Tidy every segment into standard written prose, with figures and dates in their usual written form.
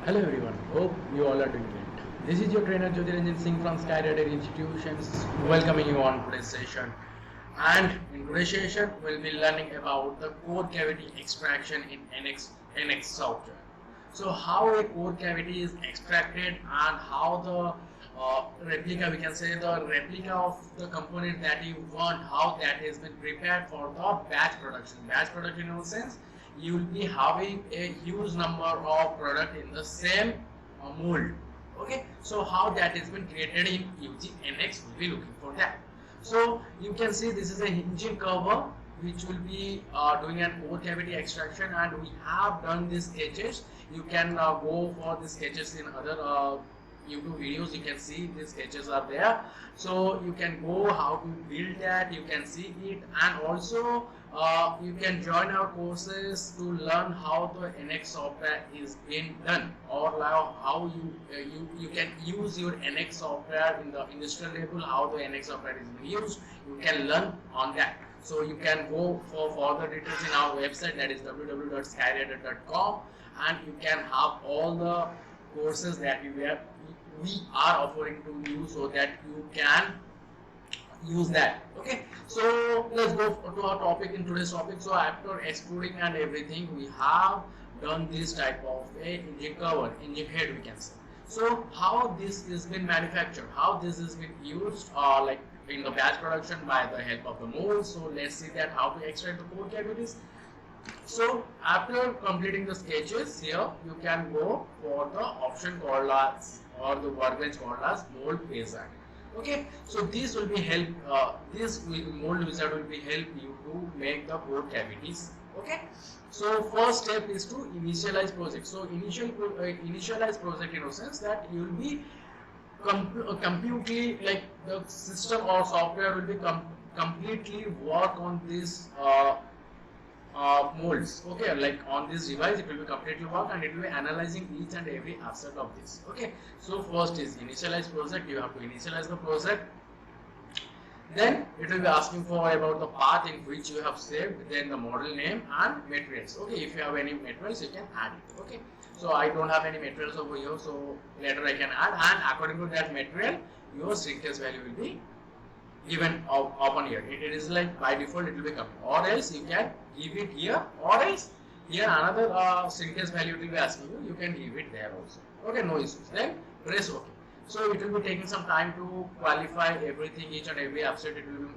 Hello everyone, hope you all are doing great. This is your trainer Jyotiranjan Singh from Skyy Rider Institutions welcoming you on today's session. And in today's session, we'll be learning about the core cavity extraction in NX software. So how a core cavity is extracted and how the replica, we can say the replica of the component that you want, how that has been prepared for the batch production. Batch production in a sense, you will be having a huge number of product in the same mold. Okay, so how that has been created in using NX, will be looking for that. So you can see this is a engine cover which will be doing an core cavity extraction, and we have done these sketches. You can go for the sketches in other YouTube videos. You can see these sketches are there, so you can go how to build that, you can see it, and also you can join our courses to learn how the NX software is being done, or how you can use your NX software in the industrial level, how the NX software is being used. You can learn on that. So you can go for further details in our website, that is www.skyrider.com, and you can have all the courses that we are offering to you so that you can use that. Okay, so let's go to our topic in today's topic. So after extruding and everything, we have done this type of a engine cover, engine head, we can say. So how this is been manufactured, how this has been used like in the batch production by the help of the molds. So let's see that how to extract the core cavities. So after completing the sketches, here you can go for the option called as, or the workbench called as mold wizard. Okay, so this will be mold wizard will be help you to make the core cavities. Okay, so first step is to initialize project. So initialize project in a sense that you will be completely, like the system or software will be completely work on this molds. Okay, like on this device it will be completely work, and it will be analyzing each and every aspect of this. Okay, so first is initialize project. You have to initialize the project, then it will be asking for about the path in which you have saved, then the model name and materials. Okay, if you have any materials you can add it. Okay, so I don't have any materials over here, so later I can add, and according to that material your shrinkage value will be given upon here. It is like by default it will become, or else you can give it here, or else here another shrinkage value will be asking you, you can give it there also. Okay, no issues. Then press OK. So it will be taking some time to qualify everything, each and every aspect it will be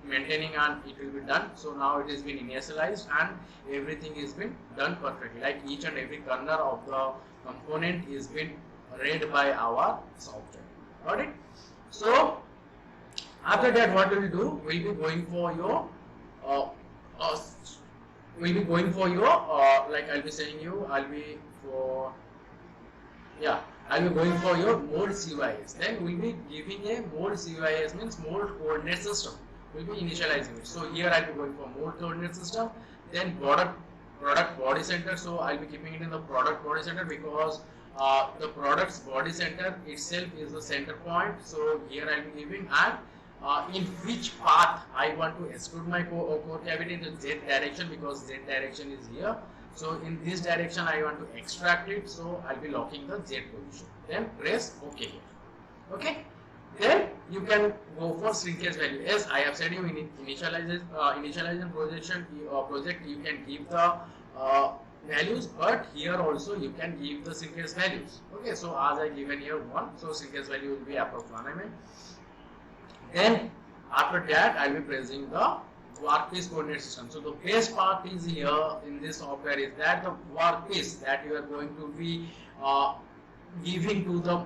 maintaining, and it will be done. So now it has been initialized and everything is been done perfectly, like each and every corner of the component is been read by our software. Got it? So after that, what we will do, we'll be going for your like I'll be saying you, I'll be going for your mold CYS. Then we'll be giving a mold CYS, means mold coordinate system. We'll be initializing it. So here I'll be going for mold coordinate system. Then product body center. So I'll be keeping it in the product body center because the product's body center itself is the center point. So here I'll be giving, and in which path I want to extrude my core cavity in the Z direction, because Z direction is here. So in this direction I want to extract it, so I'll be locking the Z position. Then press OK here. Okay, then you can go for shrinkage value. As I have said, you in initialization project you can give the values, but here also you can give the shrinkage values. Okay, so as I given here 1, so shrinkage value will be approx 1 mm. Then after that I will be pressing the workpiece coordinate system. So the best part is here in this software is that the workpiece that you are going to be giving to the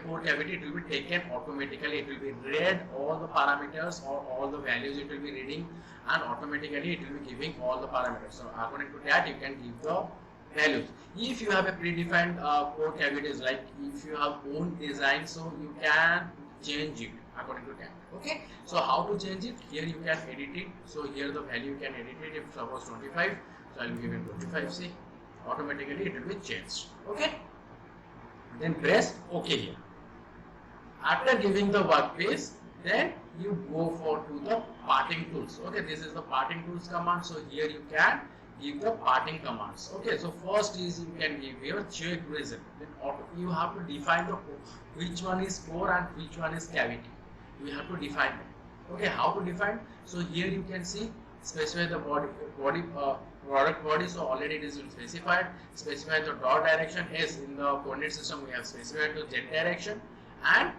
core cavity, it will be taken automatically. It will be read all the parameters or all the values it will be reading, and automatically it will be giving all the parameters. So according to that you can give the values. If you have a predefined core cavities, like if you have own design, so you can change it according to that. Okay, so how to change it? Here you can edit it. So here the value you can edit it. If suppose 25, so I will give it 25. See, automatically it will be changed. Okay, then press OK here. After giving the workpiece, then you go for to the parting tools. Okay, this is the parting tools command. So here you can give the parting commands. Okay, so first is you can give your check reason. Then you have to define the which one is core and which one is cavity. You have to define it. Okay, how to define? So here you can see specify the product body. So already it is specified. Specify the dot direction. Yes, in the coordinate system we have specified the z direction and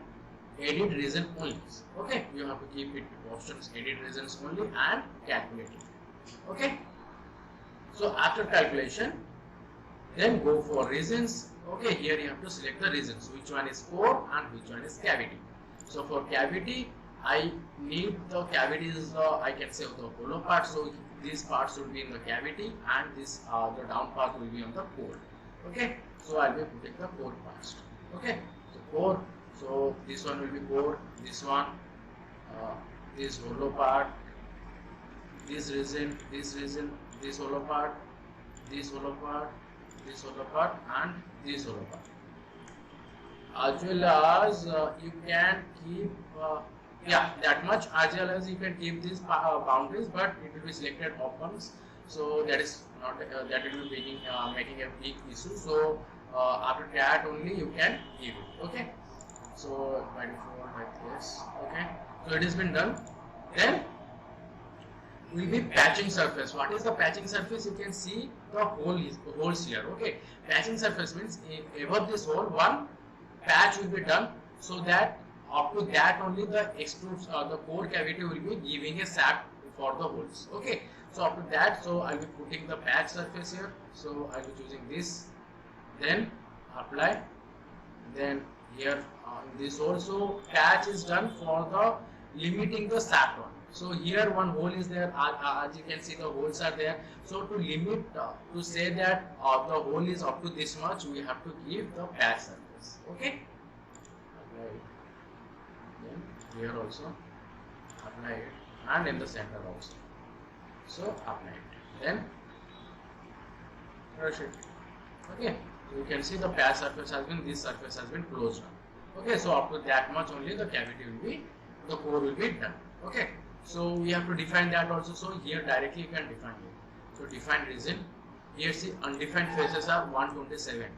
edit reason only. Okay, you have to keep it options edit reasons only and calculate it. Okay. So after calculation, then go for reasons. Okay, here you have to select the reasons, which one is core and which one is cavity. So for cavity, I need the cavity is the, I can say the hollow part. So these parts will be in the cavity and this the down part will be on the core. Okay, so I will be putting the core first. Okay, so core. So this one will be core. This one, this hollow part, this region, this hollow part, this hollow part, this hollow part, and this hollow part. As well as you can keep, that much. As well as you can keep these boundaries, but it will be selected opens. So that is not that will be making a big issue. So after that only you can give it. Okay. So by default like this. Okay. So it has been done. Then will be patching surface. What is the patching surface? You can see the holes here. Okay, patching surface means above this hole one patch will be done, so that up to that only the extrudes the core cavity will be giving a sap for the holes. Okay, so up to that, so I will be putting the patch surface here. So I will be choosing this, then apply, then here this also patch is done for the limiting the sap one. So here one hole is there, as you can see the holes are there. So to limit, to say that the hole is up to this much, we have to give the patch surface. Okay. Apply it. Then here also apply it, and in the center also. So apply it. Then brush it. Okay. So you can see the patch surface has been, this surface has been closed up. Okay. So up to that much only the cavity will be, the core will be done. Okay. So we have to define that also. So here directly you can define it. So define region. Here see undefined phases are 127.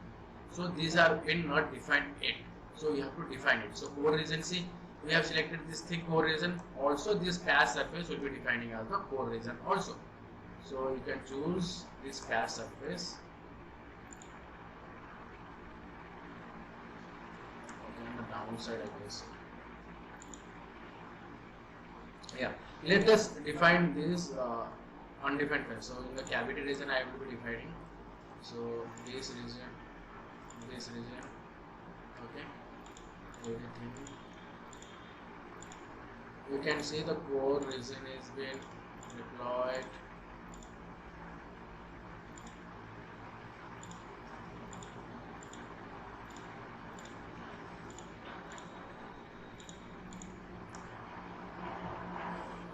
So these are been not defined yet. So you have to define it. So core region, see we have selected this thing core region. Also this patch surface will be defining as the core region also. So you can choose this patch surface. Okay, on the downside I guess. Yeah, let us define this undefined phase. So in the cavity region I will be defining. So this region, okay, everything. You can see the core region is being deployed.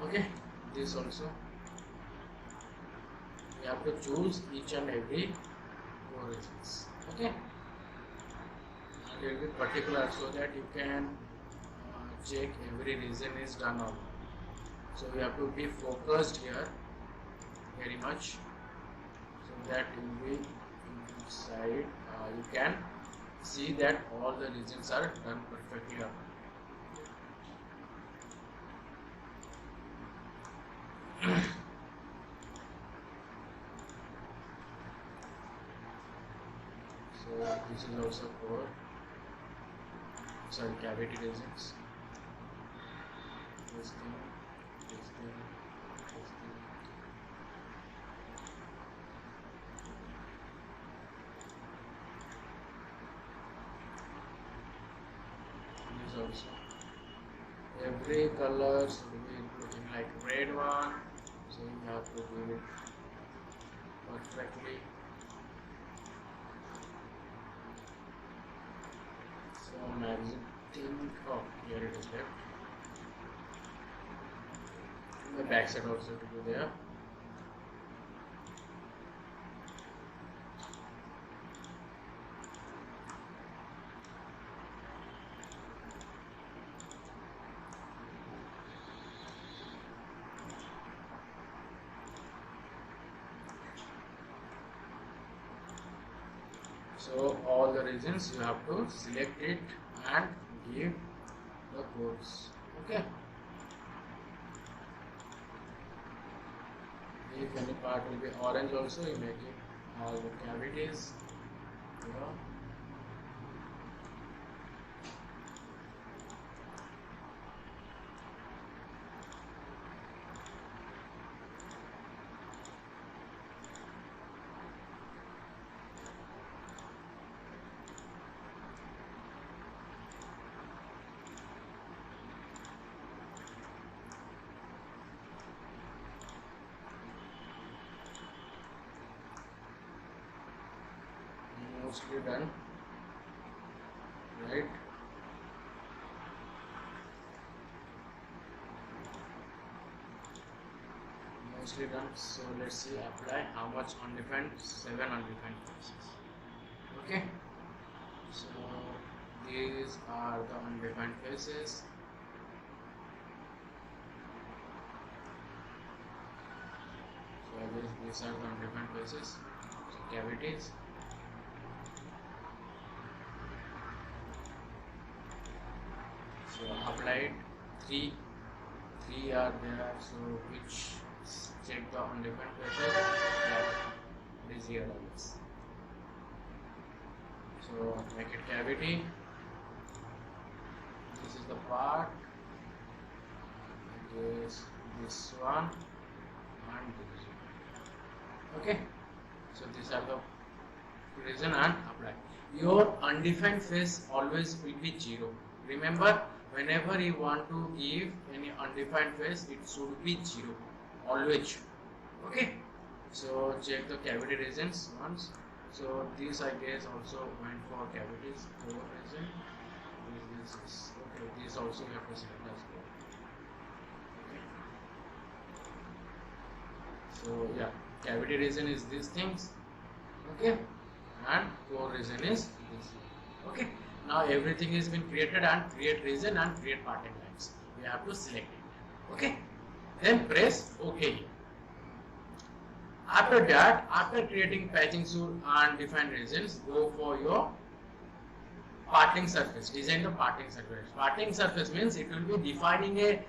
Okay, this also you have to choose each and every core regions. Okay, and you will be particular so that you can check every region is done or not. So you have to be focused here very much so that you will be inside. You can see that all the regions are done perfectly or not. So this is also core, sorry, cavity regions. This thing, this thing, this thing. This also. Every color should be looking like red one. So you have to do it perfectly. So magnetic, oh here it is left. The back side also to do there. So all the regions you have to select it and give the codes. Okay. If any part will be orange also, you make it all the cavities. Mostly done, right? Mostly done. So let's see, apply how much undefined, 7 undefined faces. Okay, so these are the undefined faces. So I guess these are the undefined faces. So cavities. So applied 3 are there, so which check the undefined faces, it is here always. So make it cavity, this is the part, this one and this one. Okay, so these are the reason and apply. Your undefined face always will be 0. Remember, whenever you want to give any undefined face, it should be 0 always. Okay, so check the cavity regions once. So this I guess also went for cavities, 4 region. This is okay. This also you have to select as well. Okay. So yeah, cavity region is these things. Okay, and core region is this. Okay. Now everything has been created, and create region and create parting lines. We have to select it. Okay. Then press OK. After that, after creating patching tool and define regions, go for your parting surface. Design the parting surface. Parting surface means it will be defining a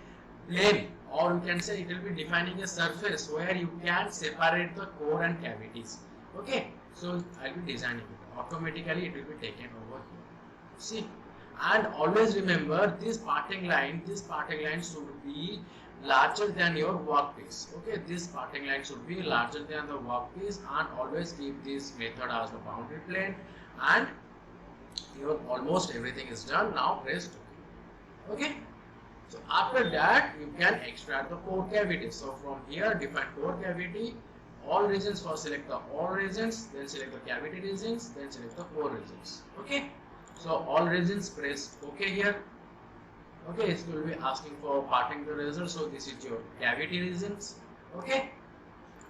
plane, or you can say it will be defining a surface where you can separate the core and cavities. Okay. So I will be designing it. Automatically it will be taken over here. See, and always remember this parting line should be larger than your workpiece. Okay, this parting line should be larger than the workpiece, and always keep this method as the boundary plane, and your almost everything is done. Now press OK. Okay, so after that you can extract the core cavity. So from here define core cavity, all regions. First select the all regions, then select the cavity regions, then select the core regions. Okay, so all regions, press OK here. Okay, it will be asking for parting the result. So this is your cavity regions. Okay,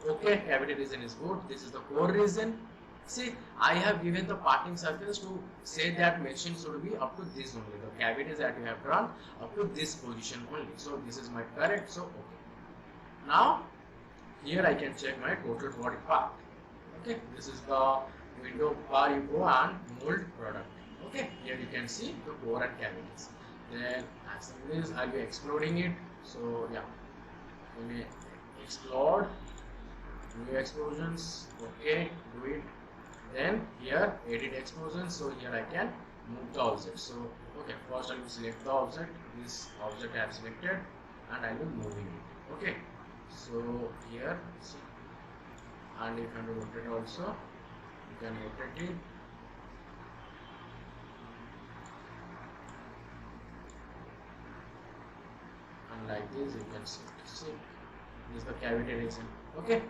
okay, cavity region is good. This is the core region. See, I have given the parting surface to say that machine should be up to this only. The cavities that you have drawn up to this position only. So this is my correct. So okay. Now here I can check my total body part. Okay, this is the window bar you go and mold product. Okay, here you can see the core and cavities. Then as this I'll be exploding it. So yeah, let me explode, new explosions. Okay, do it. Then here edit explosions. So here I can move the object. So okay, first I will select the object. This object I have selected, and I will moving it. Okay, so here see, and if you want to rotate also, you can rotate it. And like this you can see this is the cavity region. Okay,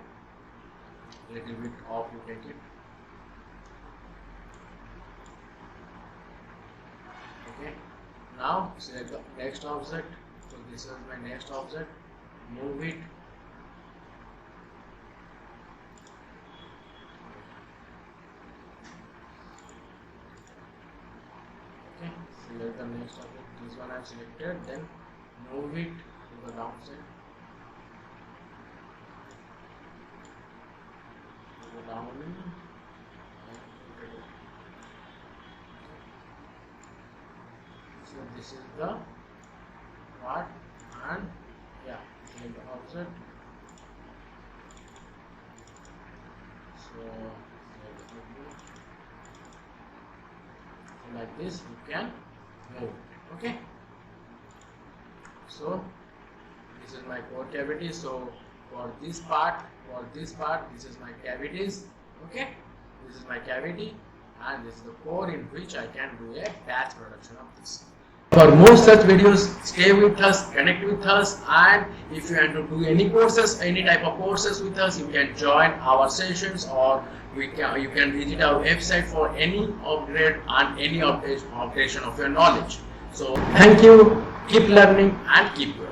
little bit off you take it. Okay, now select the next object. So this is my next object, move it. Okay, select the next object, this one I have selected, then move it to the downside, to the down, and So this is the part, and yeah, in the offset. So like this you can move it. Okay. So this is my core cavity. So for this part, this is my cavities. Okay, this is my cavity, and this is the core in which I can do a batch production of this. For more such videos, stay with us, connect with us, and if you want to do any courses, any type of courses with us, you can join our sessions, or you can visit our website for any upgrade and any updation of your knowledge. So thank you, keep learning and keep going.